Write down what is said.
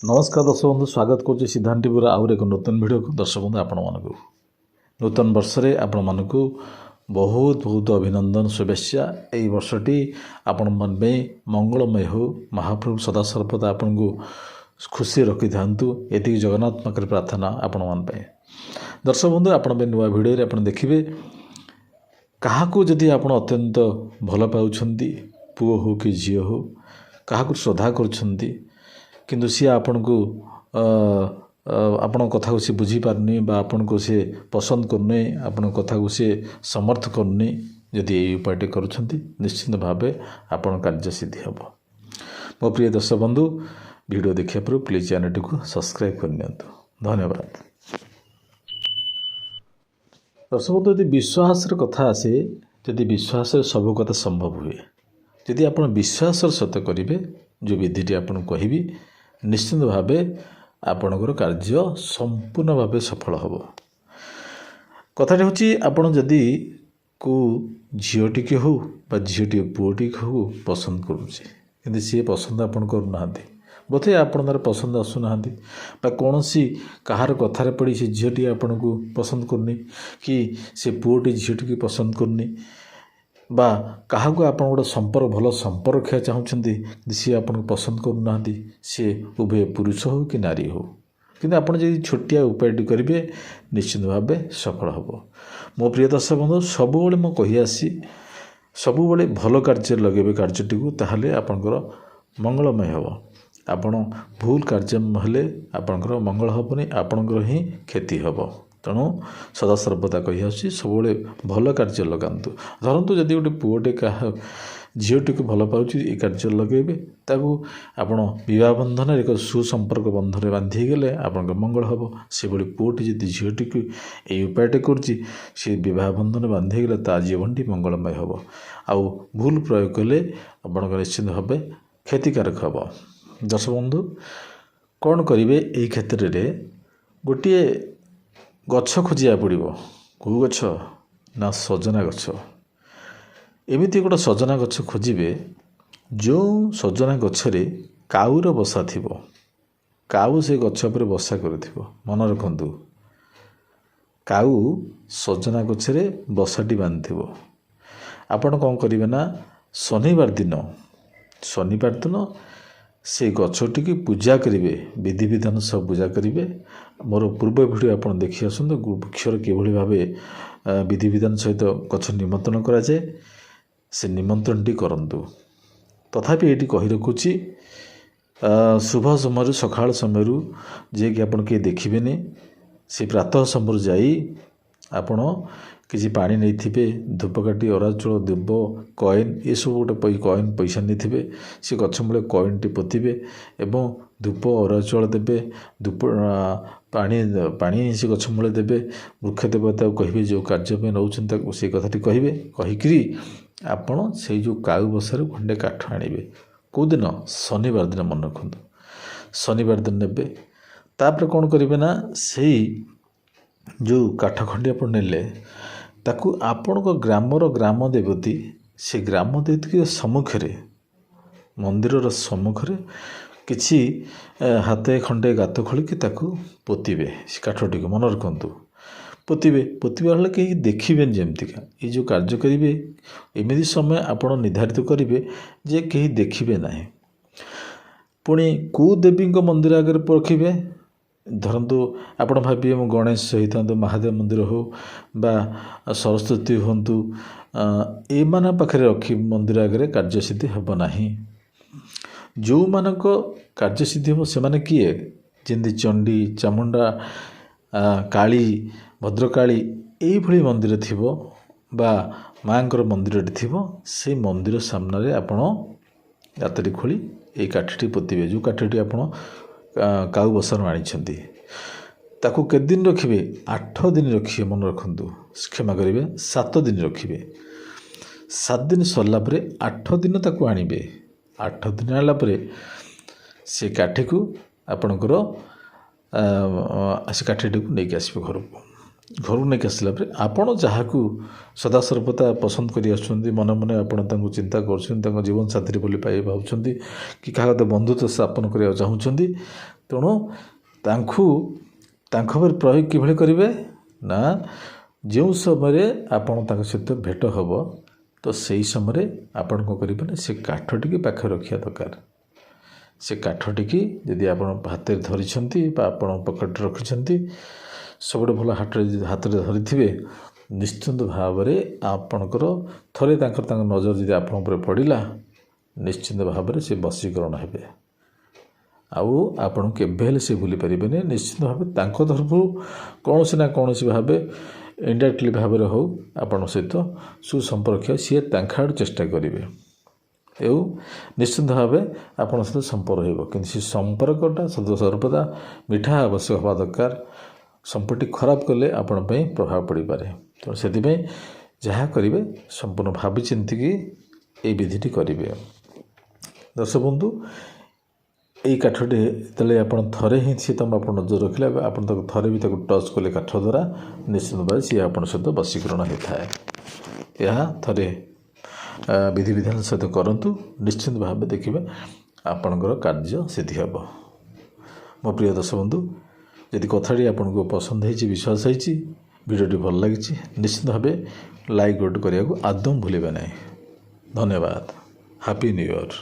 नमस्कार दर्शक बंधु स्वागत करुच्ची सिद्धांत टीवी आउर एक नूतन वीडियो को दर्शक बंधु आपण मानक नूतन वर्ष रे आपण मानक बहुत बहुत अभिनंदन शुभेच्छा। यही वर्षटी आपण मन में मंगलमय हो महाप्रभु सदा सर्वदा आपण को खुशी रखी था ये जगन्नाथ पाखे प्रार्थना आपण मन पे। दर्शक बंधु आपण नुआ भिडियो आप देखिए क्या जदि आप अत्यंत भल पाँच पुओ हो कि झी हो क्या श्रद्धा कर किंतु सी आपण को आपण कथा को सी बुझी पारनी बा आपण को सी पसंद करनी आपण कथा को सी समर्थ करनी जदि ये उपायटी करुछंती निश्चित भाव आपण कार्य सिद्धि हम। मो प्रिय दर्शक बंधु वीडियो देखिया पर प्लीज चैनल को सब्सक्राइब करनी। धन्यवाद। दर्शक बंधु यदि विश्वास कथा आसे यदि विश्वास सब कथा संभव हुए यदि आप विश्वास सत्य करेंगे जो विधिटी आपन कहबी निश्चित भाव आपणकर कार्य संपूर्ण भाव सफल हम। कथाटी हूँ आपड़ जदि को झीटी के हो झीटी पुओटी हो पसंद करुचे कि सी पसंद आपन करना बोधे आपण तार पसंद आसुना कौन सी कहार कथार पड़ी से झीटी आपन को पसंद करनी कि से पुओटी झीटी की पसंद करनी बा क्या आप गोटे संपर्क भल संपर्क रखा चाहते सी आपन को पसंद करना सी उभय पुरुष हो कि नारी हो कि आपड़ जब छोटिया उपायटी करेंगे निश्चित भाव सफल हम। मो प्रिय दर्शक बंधु सब मो कही आसी सब भल कार्य लगे कार्यटी को ताहले आपणकर मंगलमय हम। आपण भूल कार्य हेले आपणकर मंगल हेनी आपणकर ही क्षति हम। तेणु सदा सर्वदा कही आसी सब भल कार्य लगातु धरतु जदि गोटे पुओटे क्या झीटी को भल पाँच ये कार्य लगे ताकू आपण बह बंधन एक सुसंपर्क बंधन बांधी गले आप मंगल हम। से भाई पुओटी जदि झीटी को ये उपायटे कर बह बंधन बांधी गले ता जीवनटी मंगलमय हम। आउ भूल प्रयोग कले आप निश्चित भाव क्षतिकारक हम। दर्शक बंधु कौन करेंगे यही क्षेत्र में गोटे गछ खोजा पड़ो कौ गछ ना सजना गछ एमती गोटे सजना गछ खोजे जो सजना गछरे काऊर बसा थी काऊ से गछ पर बसा कर मन रखु काऊ सजना गछरे बसाटी बांधि आपण कौन करेंगे ना शनिवार दिन से गछटी की पूजा करेंगे विधि विधान सब पूजा करेंगे। मोर पूर्व भिडियो आप देखी आसतु वृक्षर किभली भाव विधि विधान सहित गछ निमंत्रण कराए से निमंत्रणटी करंतु। तथापि ये कही रखुची शुभ समय सकाल समय जे कि आप देखिए से प्रातः समय जाई आपण किसी पानी नहीं थे धूपकाठी अराचल दुब कॉइन ये सब गोटे कॉइन पैसा नहीं सी गछ मूल कॉइन टी पोतबे एवं धूप अराचल देवे धूप पानी से गछ मूल देवे वृक्ष देवता कहे जो कार्य नौ से कथाटी कहे कहीकि आपण से जो काऊ बसार खंडे काठ आणवे कौ दिन शनिवार दिन मन रखु शनिवार दिन ने तापर कौन करेंगे ना से जो काठ खंडी आप नेले ताकू आपण को ग्रामर ग्राम देवती से ग्राम देवती सम्मुखें मंदिर सम्मुखें किसी हाथे खंडे गात खोलिकी ताकू पोतबे काठटी को मन रखु पोतबे बेले कहीं देखिए जमतीका ये जो कार्य करेंगे एमती समय आप निर्धारित करेंगे जे कहीं देखिए ना पुणी कौ देवी मंदिर आगे रखिए धरतु आपण भाविए मो गणेश सहित महादेव मंदिर हो बा सरस्वती हूँ एमान पाखे रखी मंदिर आगे कार्यसिद्धि हम ना जो मानक कार्यसिद्धि हम से माने किए जमी चंडी चामुंडा काली भद्रकाली यही मंदिर थी बा माँकर मंदिर थी से मंदिर सामने आपण गातटी खोली ये काठटी पोतबे जो काठटी आपण काऊ बसार आनी ताकू के दिन रखिए 8 दिन रखिए मन रखु क्षमा करेंगे 7 दिन रखिए 7 दिन सरला 8 दिन ताकू आणवे 8 दिन आला से काठी को आपणकर से काठी को लेकिन आसवे घर को ଘରକୁ ନେଇକି ଆସିଲା ପରେ ଆପଣ ଯାହାକୁ ସଦାସର୍ବଦା ପସନ୍ଦ କରି ଆସୁଛନ୍ତି, ମନେ ମନେ ଆପଣ ତାଙ୍କୁ ଚିନ୍ତା କରୁଛନ୍ତି, ତାଙ୍କ ଜୀବନସାଥୀ ବୋଲି ଭାବୁଛନ୍ତି କି କାହା ସହିତ ବନ୍ଧୁତ୍ୱ ସ୍ଥାପନ କରିବାକୁ ଚାହୁଁଛନ୍ତି, ତେଣୁ ତାଙ୍କ ଉପରେ ପ୍ରୟୋଗ କିଭଳି କରିବେ ନା ଯେଉଁ ସମୟରେ ଆପଣ ତାଙ୍କ ସହିତ ଭେଟ ହେବ ତ ସେଇ ସମୟରେ ଆପଣ କ'ଣ କରିବେ ନା ସେ କାଠଟିକି ପାଖରେ ରଖିବା ଦରକାର। ସେ କାଠଟିକି ଯଦି ଆପଣ ହାତରେ ଧରିଛନ୍ତି ବା ଆପଣ ପକେଟରେ ରଖିଛନ୍ତି, ସବୁଠୁ ଭଲ ହାତରେ ଧରିଥିବେ, ନିଶ୍ଚିନ୍ତ ଭାବରେ ଆପଣଙ୍କର ଥରେ ତାଙ୍କ ନଜର ଯଦି ଆପଣଙ୍କ ଉପରେ ପଡ଼ିଲା ନିଶ୍ଚିନ୍ତ ଭାବରେ ସେ ବଶୀକରଣ ହେବେ, ଆଉ ଆପଣ କେବେ ହେଲେ ସେ ଭୁଲି ପାରିବେନି। ନିଶ୍ଚିତ ଭାବେ ତାଙ୍କ ତରଫରୁ କୌଣସି ନା କୌଣସି ଭାବେ ଇନଡାଇରେକ୍ଟଲି ଭାବରେ ହେଉ ଆପଣଙ୍କ ସହିତ ସୁସମ୍ପର୍କ ସିଏ ତାଙ୍କ ଆଡ଼ୁ ଚେଷ୍ଟା କରିବେ ଆଉ ନିଶ୍ଚିନ୍ତ ଭାବେ ଆପଣଙ୍କ ସହିତ ସମ୍ପର୍କ ହେବ, କିନ୍ତୁ ସେ ସମ୍ପର୍କଟା ସର୍ବଦା ମିଠା ଆବଶ୍ୟକ ହେବା ଦରକାର। ସମ୍ପର୍କଟି ଖରାପ କଲେ ଆପଣ ପାଇଁ ପ୍ରଭାବ ପଡ଼ିପାରେ। ତେଣୁ ସେଥିପାଇଁ ଯାହା କରିବେ ସମ୍ପୂର୍ଣ୍ଣ ଭାବି ଚିନ୍ତିକି ଏଇ ବିଧିଟି କରିବେ। ଦର୍ଶକ ବନ୍ଧୁ, ଏଇ କାଠଟି ଯେତେବେଳେ ଆପଣ ଥରେ ହିଁ ସିଏ ଆପଣ ନଜର ରଖିଲେ, ଆପଣ ତାକୁ ଥରେ ବି ତାକୁ ଟଚ୍ କଲେ କାଠ ଦ୍ୱାରା ନିଶ୍ଚିତ ଭାବେ ସିଏ ଆପଣଙ୍କ ସହିତ ବଶୀକରଣ ହୋଇଥାଏ। ଏହା ଥରେ ବିଧିବିଧାନ ସହିତ କରନ୍ତୁ, ନିଶ୍ଚିନ୍ତ ଭାବେ ଦେଖିବେ ଆପଣଙ୍କର କାର୍ଯ୍ୟ ସିଦ୍ଧି ହେବ। ମୋ ପ୍ରିୟ ଦର୍ଶକ ବନ୍ଧୁ, ଯଦି କଥାଟି ଆପଣଙ୍କୁ ପସନ୍ଦ ହେଇଛି, ବିଶ୍ୱାସ ହେଇଛି, ଭିଡ଼ିଓଟି ଭଲ ଲାଗିଛି, ନିଶ୍ଚିତ ଭାବେ ଲାଇକ୍ କରିବାକୁ ଆଦୌ ଭୁଲିବେ ନାହିଁ। ଧନ୍ୟବାଦ। Happy new year.